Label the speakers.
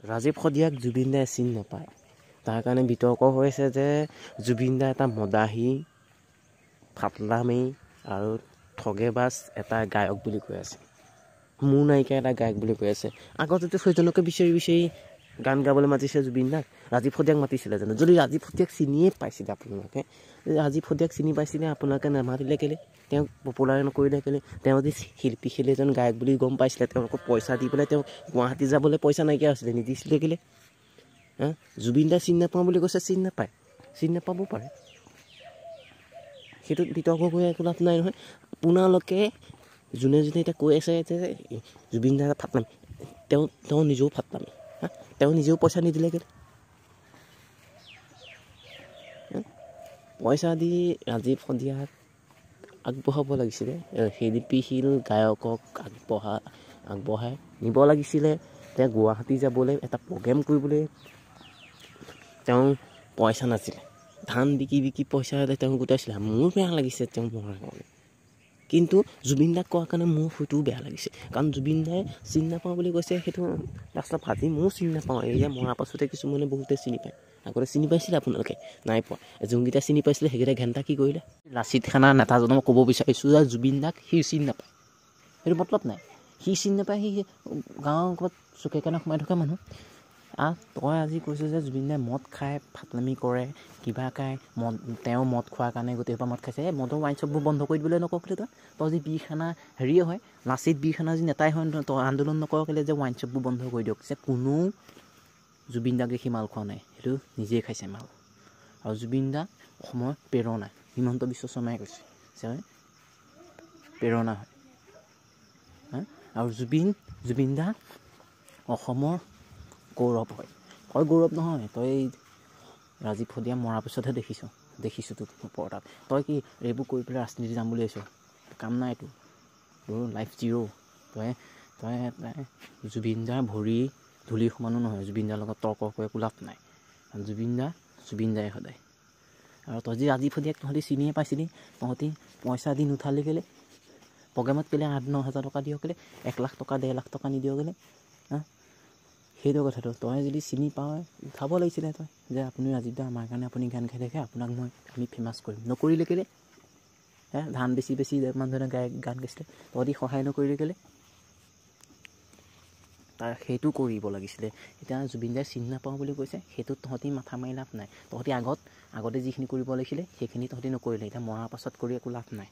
Speaker 1: ৰাজীৱ শদিয়াক জুবিন দাই চিনি নাপায়। তাৰ কাৰণে বিতৰ্ক হৈছে যে জুবিন দা এটা মদাহী, ফাটলামি আৰু ঠগেবাজ এটা গায়ক বুলি কৈ আছে। মোৰ নায়িকা এটা গায়ক বুলি কৈ আছে। আগতে ছয়জনকে বিচাৰি বিচাৰি গান গাবলৈ মাতিছে জুবিন দাক। ৰাজীৱ শদিয়াক মাতিছিলে জানো? যদি ৰাজীৱ শদিয়াক চিনিয়ে পাইছিলে আপোনালোকে, ৰাজীৱ শদিয়াক চিনি পাইছিলে, আপোনালোকে নামাতিলে কেলে? তেওঁক পপুলাৰ নকৰিলে কেলে? তেওঁ যদি শিল্পী খেলি এজন গায়ক বুলি গম পাইছিলে, তেওঁলোকক পইচা দি পেলাই তেওঁ গুৱাহাটী যাবলৈ পইচা নাইকিয়া হৈছিলে, নিদিছিলে কেলে? জুবিন দাই চিনি নাপাওঁ বুলি কৈছে, চিনি নাপায়, চিনি নাপাবও পাৰে। সেইটোত বিতৰ্ক কৰি একো লাভ নাই নহয়। আপোনালোকে যোনে যোনে এতিয়া কৈ আছে যে জুবিন দা ফাটলামি, তেওঁ নিজেও ফাটলামি। তেওঁ নিজেও পইচা নিদিলে কেলে? পইচা দি ৰাজীৱ শদিয়াক আগবঢ়াব লাগিছিলে, শিল্পীশীল গায়কক আগবঢ়াই নিব লাগিছিলে। তেওঁ গুৱাহাটী যাবলৈ এটা প্ৰগ্ৰেম কৰিবলৈ তেওঁ পইচা নাছিলে, ধান বিকি বিকি পইচা তেওঁ গোটাইছিলে। মোৰ বেয়া লাগিছে তেওঁ মৰাৰ কাৰণে, কিন্তু জুবিন দাক কোৱাৰ কাৰণে মোৰ হয়তো বেয়া লাগিছে। কাৰণ জুবিন দাই চিনি নাপাওঁ বুলি কৈছে, সেইটো লাষ্টত আজি ময়ো চিনি নাপাওঁ। এয়া মৰাৰ পাছতে কিছুমানে বহুতে চিনি পায়। আগতে চিনি পাইছিলে আপোনালোকে? নাই পোৱা। যোনকেইটা চিনি পাইছিলে সেইকেইটা ঘেণ্টা কি কৰিলে? লাচিত খানাৰ নেতাজনক ক'ব বিচাৰিছোঁ যে জুবিন দাক সি চিনি নাপায়, সেইটো মতলব নাই। সি চিনি নাপায়, সি গাঁৱৰ ক'ৰবাত চুকে কাণে সোমাই থকা মানুহ। তই আজি কৈছোঁ যে জুবিন দাই মদ খায়, ফাটলামি কৰে, কিবা খায়, তেওঁ মদ খোৱাৰ কাৰণে গোটেইসোপা মদ খাইছে। মদৰ ৱাইন শ্বপবোৰ বন্ধ কৰি দিবলৈ নকওঁ কেলে? তই যি বিৰখানা হেৰিয়ে হয়, লাচিত বিৰখানা যি নেতাই হয়, তই আন্দোলন নকৰ কেলে যে ৱাইন শ্বপবোৰ বন্ধ কৰি দিয়ক? যে কোনো জুবিন দাক দেখি মাল খোৱা নাই, সেইটো নিজেই খাইছে মাল। আৰু জুবিন দা অসমৰ প্ৰেৰণা, হিমন্ত বিশ্ব শৰ্মাই কৈছে যে প্ৰেৰণা হয়। আৰু জুবিন দা অসমৰ গৌৰৱ হয়। তই গৌৰৱ নহয়, তই ৰাজীৱ শদিয়া মৰাৰ পিছতহে দেখিছোঁ তোৰ ওপৰত। তই কি এইবোৰ কৰি পেলাই ৰাজনীতি যাম বুলি ভাবিছ? কাম নাই তোৰ লাইফ জিৰ'। তই জুবিন দাৰ ভৰি ধূলিৰ সমানো নহয়। জুবিন দাৰ লগত তৰ্ক কৰি একো লাভ নাই। জুবিন দাই সদায়। আৰু তই যি ৰাজীৱ শদিয়াক তহঁতি চিনিয়ে পাইছিলি, তহঁতি পইচা দি নুঠালি কেলে? প্ৰগ্ৰেমত কেলে 8-9 হাজাৰ টকা দিয় কেলে? 1 লাখ টকা 1.5 লাখ টকা নিদিয় কেলে? সেইটো কথাটো। তই যদি চিনি পাৱ, উঠাব লাগিছিলে তই, যে আপুনি ৰাজীৱ দা আমাৰ কাৰণে আপুনি গান গাই থাকে, আপোনাক আমি ফেমাছ কৰিম। নকৰিলে কেলে? ধান বেছি মানুহজনে গান গাইছিলে, তহঁতি সহায় নকৰিলে কেলে? তাৰ সেইটো কৰিব লাগিছিলে। এতিয়া জুবিন দাই চিনি নাপাওঁ বুলি কৈছে, সেইটোত তহঁতি মাথা মাৰি লাভ নাই। তহঁতি আগতে যিখিনি কৰিব লাগিছিলে সেইখিনি তহঁতি নকৰিলে। এতিয়া মৰাৰ পাছত কৰি একো লাভ নাই।